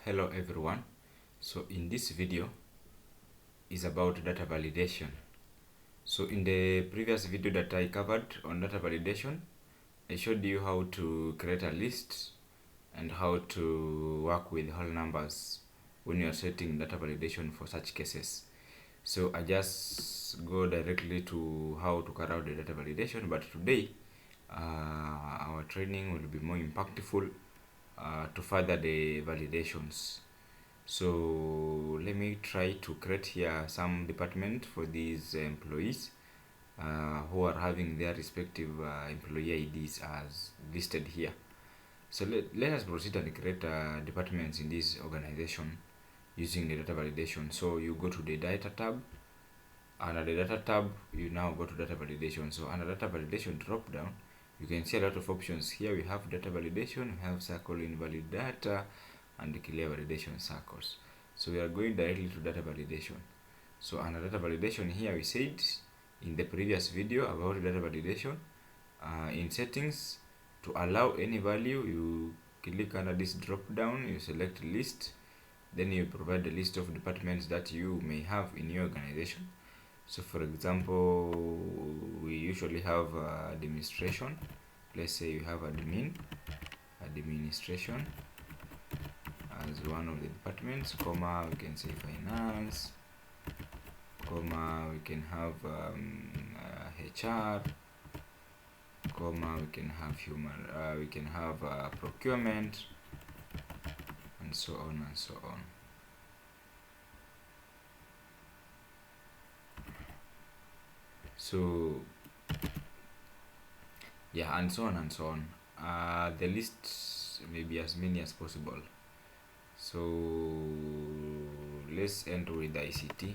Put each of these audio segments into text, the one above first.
Hello everyone. So in this video is about data validation. So in the previous video that I covered on data validation, I showed you how to create a list and how to work with whole numbers when you are setting data validation for such cases. So I just go directly to how to carry out the data validation, but today our training will be more impactful to further the validations. So let me try to create here some department for these employees who are having their respective employee IDs as listed here. So let us proceed and create departments in this organization using the data validation. So you go to the data tab. Under the data tab, you now go to data validation. So under data validation drop down, you can see a lot of options here. We have data validation, we have circle invalid data, and clear validation circles. So we are going directly to data validation. So under data validation here, we said in the previous video about data validation, in settings, to allow any value, you click under this drop down, you select list, then you provide the list of departments that you may have in your organization. So for example, we usually have administration. Let's say you have administration as one of the departments, comma, we can say finance, comma, we can have HR, comma, we can have procurement, and so on and so on. So yeah, and so on and so on. The list may be as many as possible. So let's end with the ICT.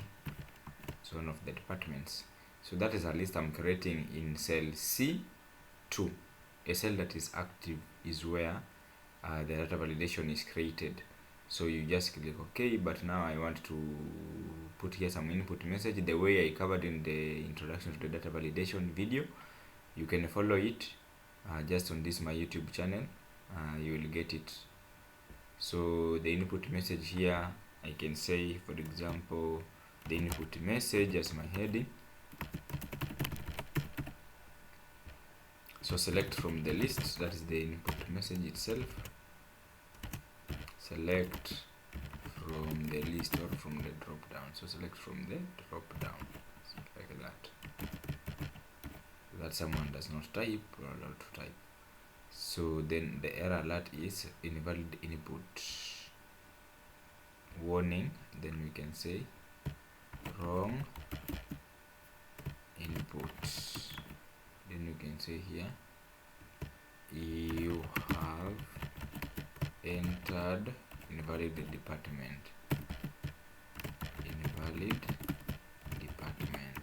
So one of the departments. So that is a list I'm creating in cell C2. A cell that is active is where the data validation is created. So you just click OK, but now I want to put here some input message the way I covered in the introduction to the data validation video. You can follow it just on this my YouTube channel. You will get it. So the input message here, I can say, for example, the input message as my heading. So select from the list, that is the input message itself. Select from the list or from the drop down. So select from the drop down, like that. That someone does not type or allowed to type. So then the error alert is invalid input. Warning, then we can say wrong input. Then you can say here, you have entered invalid department. Invalid department.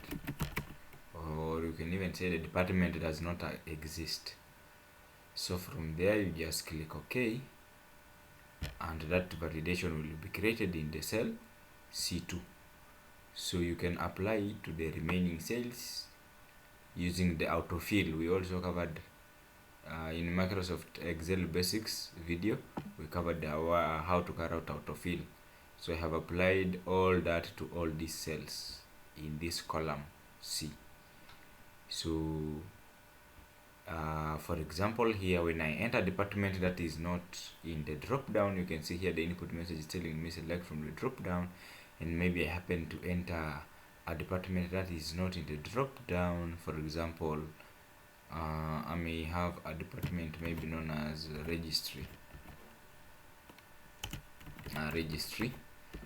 Or you can even say the department does not exist. So from there you just click OK, and that validation will be created in the cell C2. So you can apply it to the remaining cells using the autofill. We also covered in Microsoft Excel basics video, we covered how to carry out autofill. So I have applied all that to all these cells in this column C. So for example, here when I enter department that is not in the drop down, you can see here the input message is telling me select from the drop down, and maybe I happen to enter a department that is not in the drop down. For example, I may have a department maybe known as registry. Registry.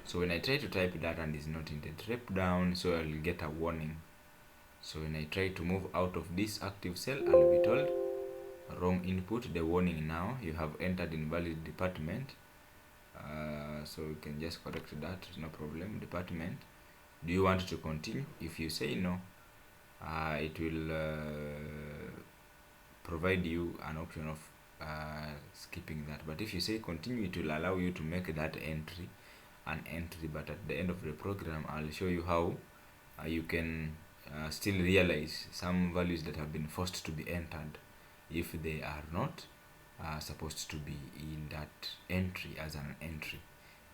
So when I try to type that and is not in the drop down, so I'll get a warning. So when I try to move out of this active cell, I'll be told wrong input. The warning now, you have entered invalid department. So you can just correct that, no problem. Department, do you want to continue? If you say no, it will provide you an option of skipping that. But if you say continue, it will allow you to make that entry an entry. But at the end of the program, I'll show you how you can still realize some values that have been forced to be entered if they are not supposed to be in that entry as an entry.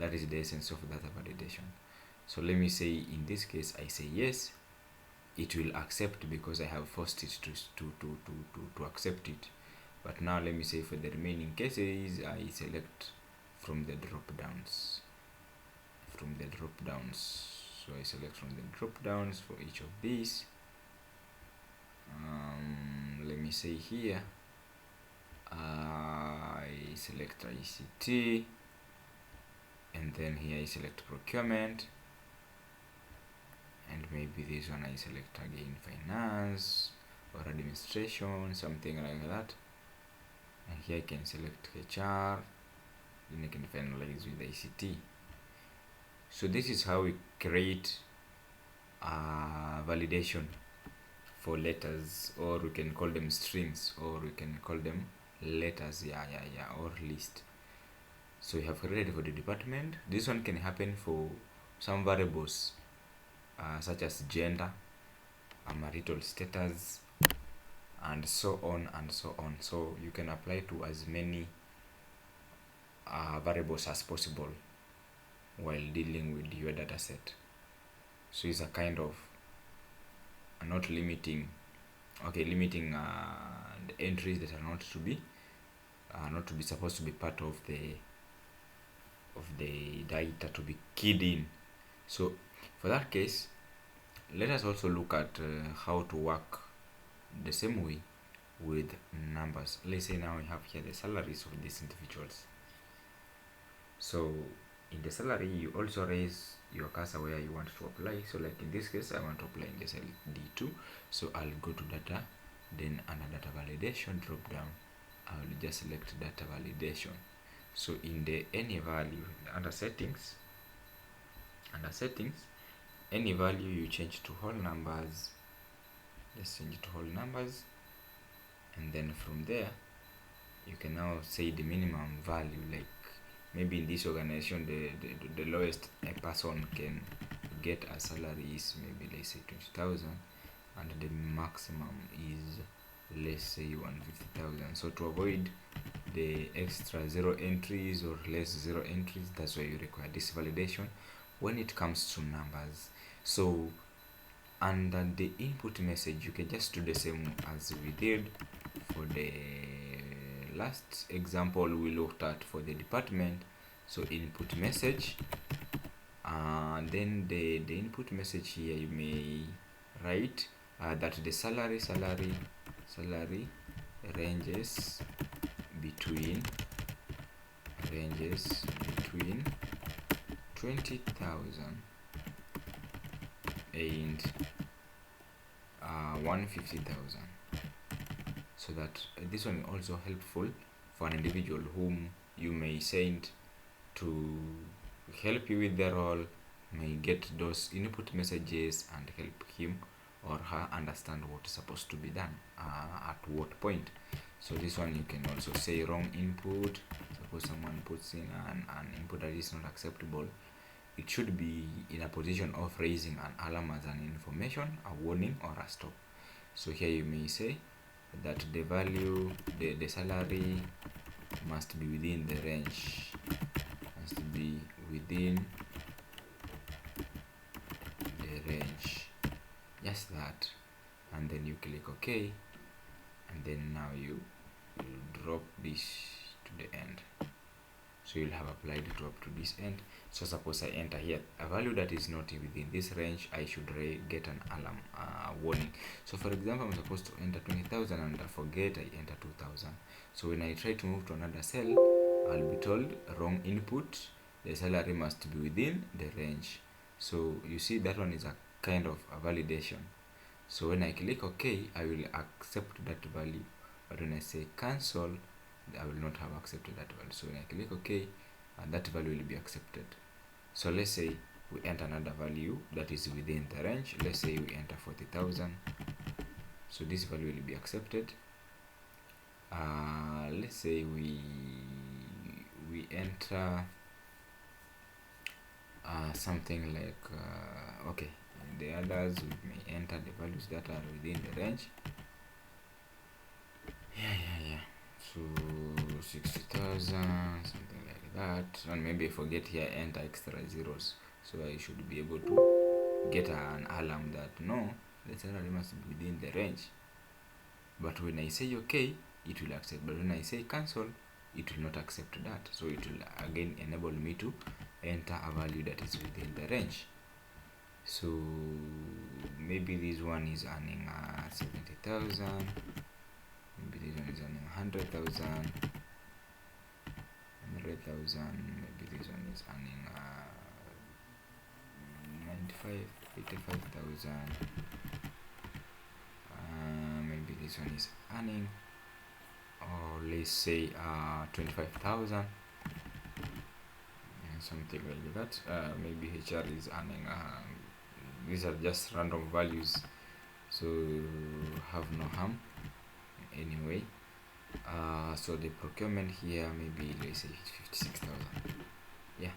That is the essence of data validation. So let me say in this case I say yes, it will accept because I have forced it to accept it. But now let me say for the remaining cases I select from the drop downs. So I select from the drop downs for each of these. Let me say here I select ICT, and then here I select procurement, and maybe this one I select again finance or administration, something like that. And here I can select HR, then I can finalize with ICT. So this is how we create a validation for letters, or we can call them strings, or we can call them letters, or list. So we have created for the department. This one can happen for some variables such as gender, marital status, and so on and so on. So you can apply to as many variables as possible while dealing with your data set. So it's a kind of not limiting, limiting the entries that are not to be supposed to be part of the data to be keyed in. So for that case, let us also look at how to work the same way with numbers. Let's say now we have here the salaries of these individuals. So in the salary, you also raise your cursor where you want to apply. So like in this case, I want to apply in the cell D2. So I'll go to data, then under data validation drop down, I'll just select data validation. So in the any value under settings, any value you change to whole numbers, just change it to whole numbers, and then from there you can now say the minimum value. Like maybe in this organization the lowest a person can get a salary is maybe, let's say 20,000, and the maximum is, let's say 150,000. So to avoid the extra zero entries or less zero entries, that's why you require this validation when it comes to numbers. So under the input message, you can just do the same as we did for the last example we looked at for the department. So input message, then the input message here, you may write that the salary ranges between 20,000 and 150,000. So that this one is also helpful for an individual whom you may send to help you with the role, may get those input messages and help him or her understand what is supposed to be done at what point. So this one you can also say wrong input. Suppose someone puts in an input that is not acceptable, it should be in a position of raising an alarm as an information, a warning, or a stop. So here you may say that the value, the salary must be within the range, just that, and then you click OK, and then now you drop this to the end. So you'll have applied the drop to this end. So suppose I enter here a value that is not within this range, I should get an alarm warning. So for example, I'm supposed to enter 20,000 and I forget, I enter 2,000. So when I try to move to another cell, I'll be told wrong input, the salary must be within the range. So you see that one is a kind of a validation. So when I click OK, I will accept that value, but when I say cancel, I will not have accepted that value. So when I click OK, that value will be accepted. So let's say we enter another value that is within the range. Let's say we enter 40,000. So this value will be accepted. Let's say we enter something like okay, the others we may enter the values that are within the range. So 60,000, something like that, and maybe I forget here enter extra zeros, so I should be able to get an alarm that no, the salary must be within the range. But when I say okay, it will accept, but when I say cancel, it will not accept that. So it will again enable me to enter a value that is within the range. So maybe this one is earning 70,000, maybe this one is earning 100,000, maybe this one is earning 85,000. Maybe this one is earning, or let's say 25,000, something like that. Maybe HR is earning. These are just random values, so have no harm anyway. So the procurement here, maybe let's say 56,000. Yeah.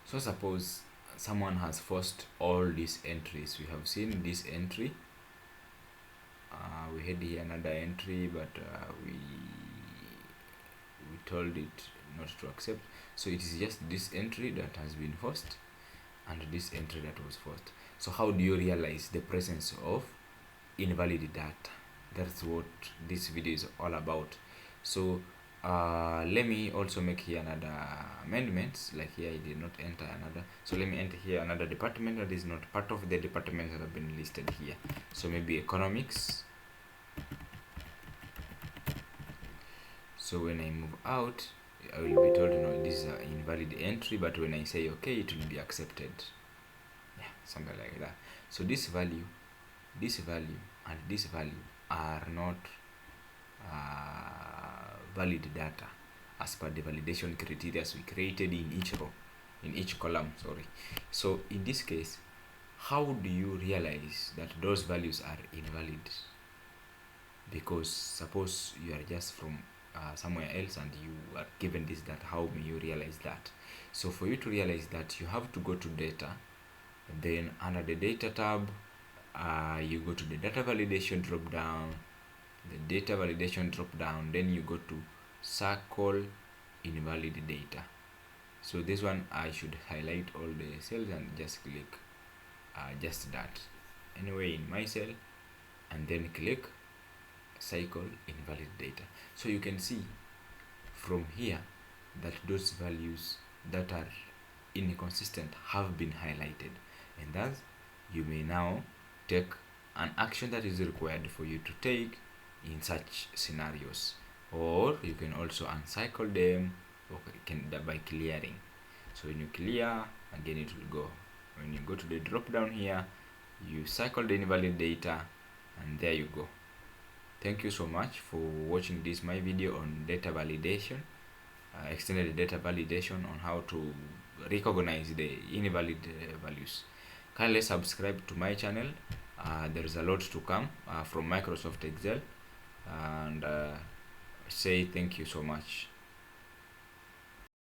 So suppose someone has forced all these entries. We have seen this entry. We had here another entry, but we told it not to accept. So it is just this entry that has been forced and this entry that was forced. So how do you realize the presence of invalid data? That's what this video is all about. So let me also make here another amendments. Like here I did not enter another, so let me enter here another department that is not part of the departments that have been listed here. So maybe economics. So when I move out, I will be told no, this is an invalid entry, but when I say okay, it will be accepted. Yeah, something like that. So this value, and this value are not valid data as per the validation criteria we created in each row, in each column, sorry. So in this case, how do you realize that those values are invalid? Because suppose you are just from somewhere else and you are given this data, how may you realize that? So for you to realize that, you have to go to data, and then under the data tab, you go to the data validation drop down, then you go to circle invalid data. So this one I should highlight all the cells and just click just that anyway in my cell, and then click cycle invalid data. So you can see from here that those values that are inconsistent have been highlighted, and thus you may now take an action that is required for you to take in such scenarios, or you can also uncycle them by clearing. So when you clear, again it will go. When you go to the drop down here, you cycle the invalid data, and there you go. Thank you so much for watching this my video on data validation, extended data validation, on how to recognize the invalid values. Kindly subscribe to my channel. There is a lot to come from Microsoft Excel, and say thank you so much.